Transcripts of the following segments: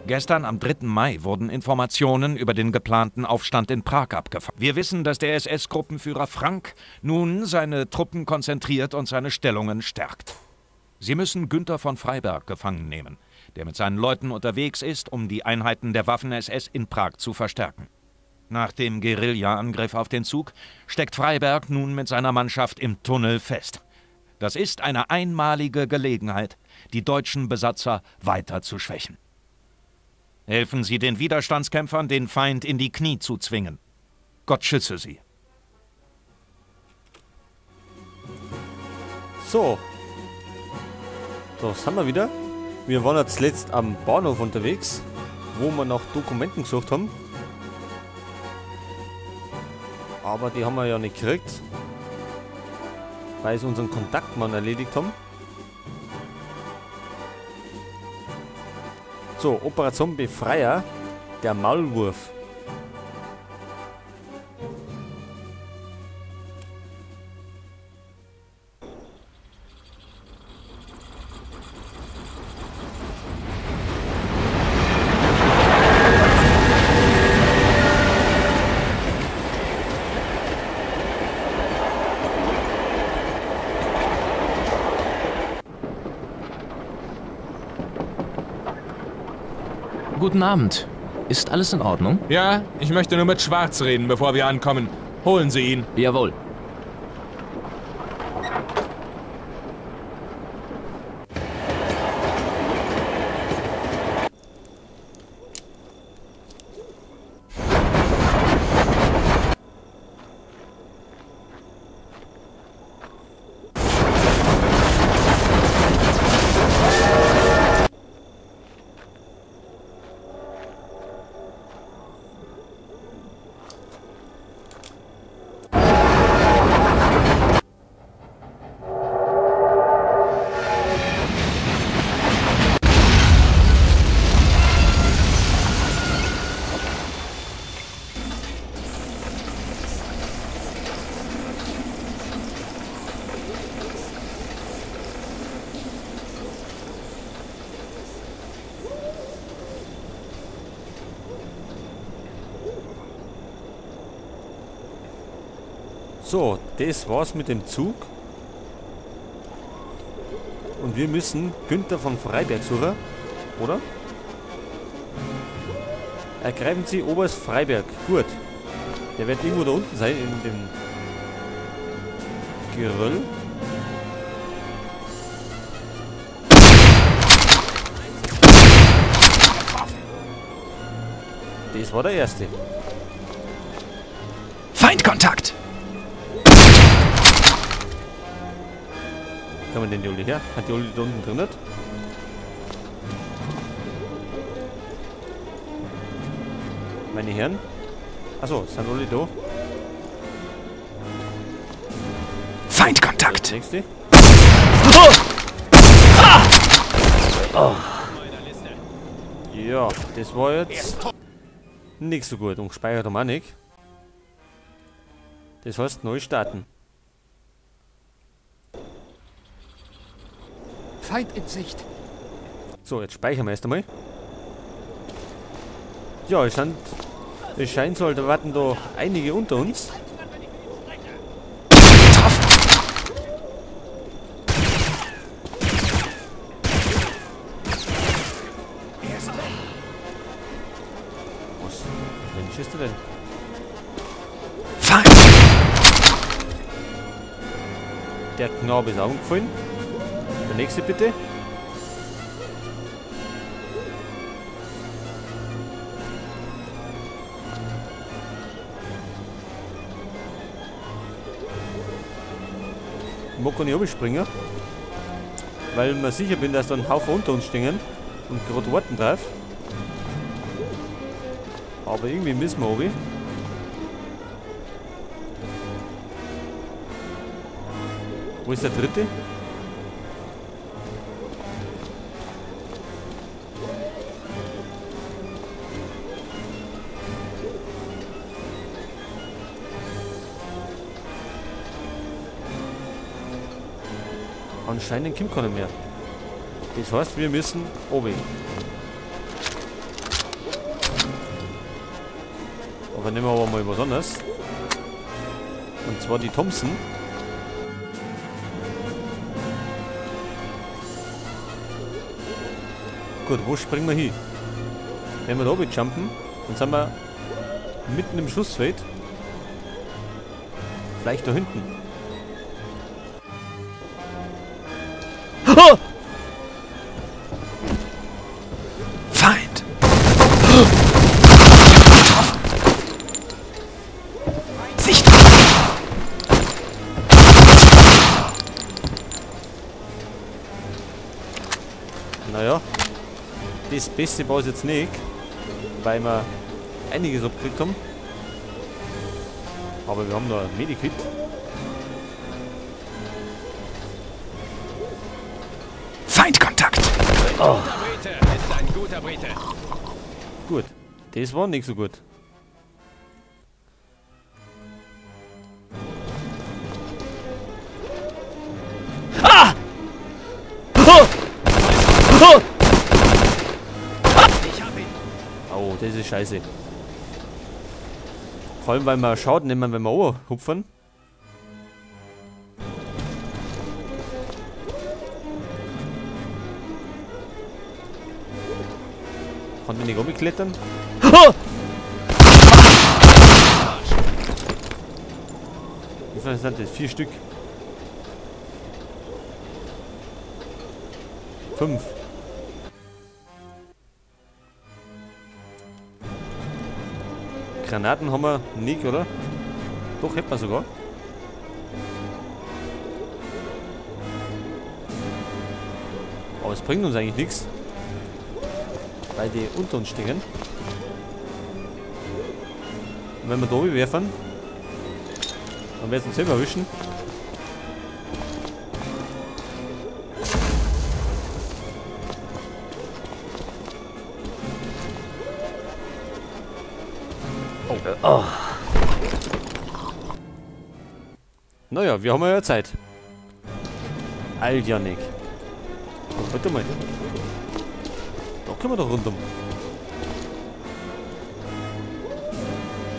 Gestern, am 3. Mai, wurden Informationen über den geplanten Aufstand in Prag abgefangen. Wir wissen, dass der SS-Gruppenführer Frank nun seine Truppen konzentriert und seine Stellungen stärkt. Sie müssen Günther von Freyberg gefangen nehmen, der mit seinen Leuten unterwegs ist, um die Einheiten der Waffen-SS in Prag zu verstärken. Nach dem Guerilla-Angriff auf den Zug steckt Freyberg nun mit seiner Mannschaft im Tunnel fest. Das ist eine einmalige Gelegenheit, die deutschen Besatzer weiter zu schwächen. Helfen Sie den Widerstandskämpfern, den Feind in die Knie zu zwingen. Gott schütze sie. So. Da sind wir wieder. Wir waren jetzt zuletzt am Bahnhof unterwegs, wo wir nach Dokumenten gesucht haben. Aber die haben wir ja nicht gekriegt, weil sie unseren Kontaktmann erledigt haben. So, Operation Befreier, der Maulwurf. Guten Abend. Ist alles in Ordnung? Ja, ich möchte nur mit Schwarz reden, bevor wir ankommen. Holen Sie ihn. Jawohl. So, das war's mit dem Zug. Und wir müssen Günther von Freyberg suchen, oder? Ergreifen Sie Oberst Freyberg. Gut. Der wird irgendwo da unten sein, in dem Geröll. Das war der erste. Feindkontakt! Kann man den die Uli her? Hat die Uli da unten drin nicht? Meine Herren? Achso, sind Uli da? Feindkontakt! Das nächste. Oh. Ja, das war jetzt nicht so gut. Und gespeichert haben wir auch nicht. Das heißt, neu starten. Feind in Sicht. So, jetzt speichern wir erst einmal. Ja, es scheint so, da warten da einige unter uns. Was? Mensch, ist der denn? Feind! Der Knabe ist auch umgefallen. Der nächste bitte. Ich mag gar nicht runterspringen, weil ich mir sicher bin, dass da ein Haufen unter uns stehen und gerade warten drauf. Aber irgendwie müssen wir runter. Wo ist der dritte? Anscheinend kommt keiner mehr. Das heißt, wir müssen oben. Aber nehmen wir aber mal was anderes. Und zwar die Thompson. Gut, wo springen wir hin? Wenn wir da oben jumpen, dann sind wir mitten im Schussfeld. Vielleicht da hinten. Oh! Feind! Sicht! Naja, das Beste war es jetzt nicht, weil wir einiges abgekriegt haben. Aber wir haben noch ein Medikit. Feindkontakt! Oh. Brite ist ein guter Brite. Gut, das war nicht so gut. Ah! Oh! Oh! Oh, das ist scheiße. Vor allem, weil wir Schaden nehmen, wenn wir hupfen. Kann man nicht rumklettern? Oh! Wie viele sind das? 4 Stück. 5. Granaten haben wir nicht, oder? Doch, hätten wir sogar. Aber es bringt uns eigentlich nichts. Weil die unter uns stehen. Und wenn wir da oben werfen, dann werden sie uns selber erwischen. Oh. Naja, wir haben ja Zeit. Aljanik. Oh, warte mal. Da können wir doch rundum.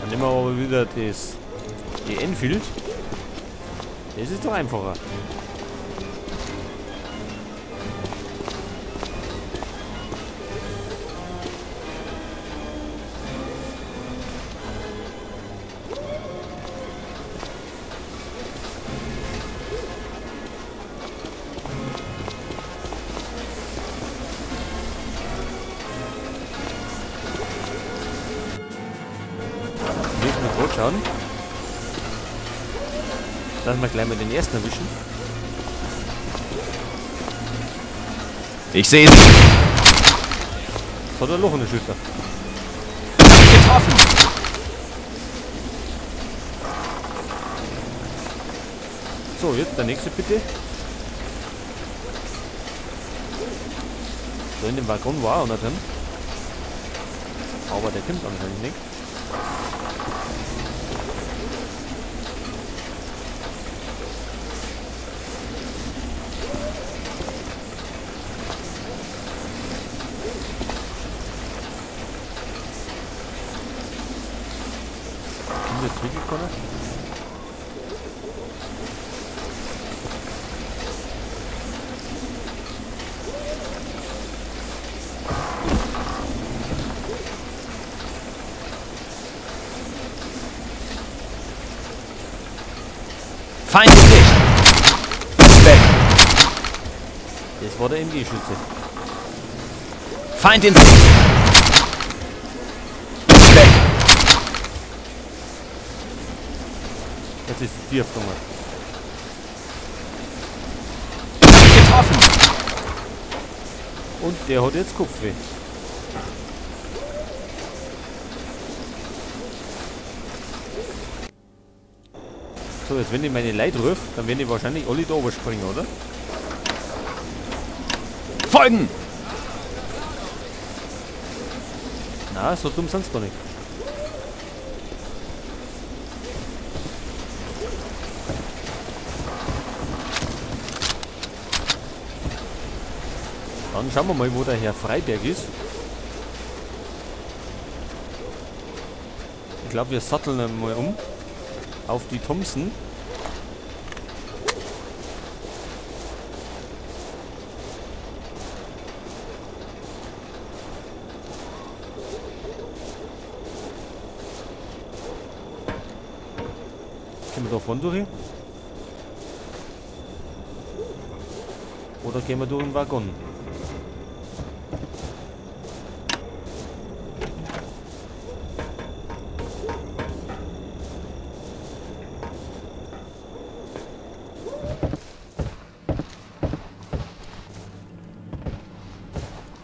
Dann nehmen wir aber wieder die Enfield. Das ist doch einfacher. Schauen. Lass mal gleich mal den ersten erwischen. Ich sehe sie. Jetzt hat er ein Loch in der Schulter. Getroffen. So, jetzt der nächste bitte. So, in dem Waggon war einer drin. Aber der kommt anscheinend nicht. Jetzt wirklich können? Feind in Sicht. Weg. Das war der MG-Schütze. Feind in Sicht. Weg. Jetzt ist die Tiefdunge. Getroffen. Und der hat jetzt Kopfweh. So, jetzt wenn ich meine Leute rufe, dann werden die wahrscheinlich alle da oben springen, oder? Folgen. Na, so dumm sind sie gar nicht. Dann schauen wir mal, wo der Herr Freiberg ist. glaube, wir satteln einmal um. Auf die Thompson. Gehen wir da vorne durch? Oder gehen wir durch den Waggon?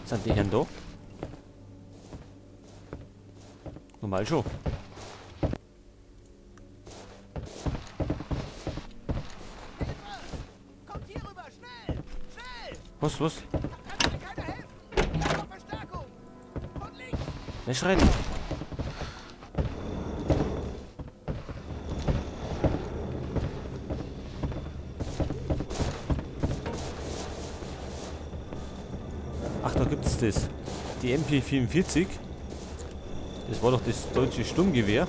Sind die Herren da? Normal schon. Kommt hier rüber, schnell! Schnell! Was? Kann mir keiner helfen! Ich brauche Verstärkung! Von links! Nicht schreien! Ach, da gibt's das. Die MP44. Das war doch das deutsche Sturmgewehr.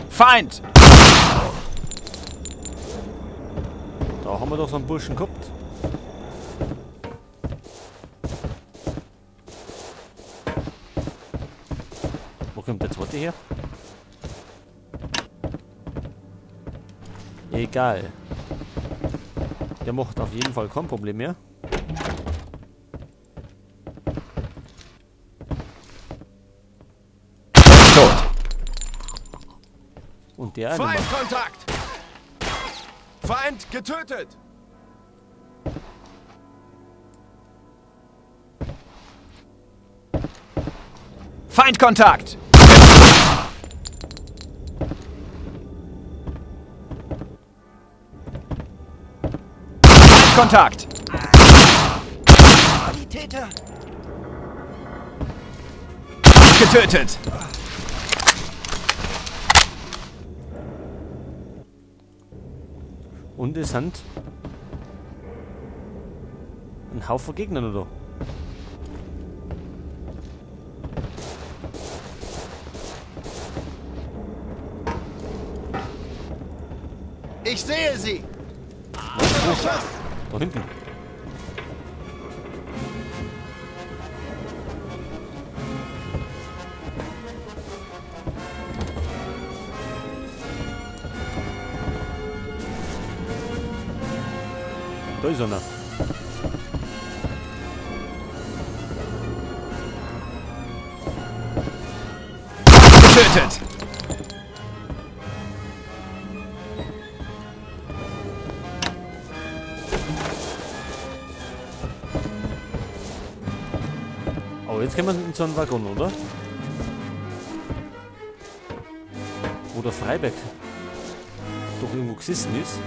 Feind! Da haben wir doch so einen Burschen gehabt. Wo kommt der zweite her? Egal. Der macht auf jeden Fall kein Problem mehr. Tot. Und der eine macht. Feindkontakt! Feind getötet! Feindkontakt! Feindkontakt! Die Täter! Getötet! Und es sind ein Haufen Gegner oder? Ich sehe sie! Da hinten. Da ist einer. Getötet! Oh, jetzt können wir in so einen Waggon, oder? Wo der Freiberg doch irgendwo gesessen ist.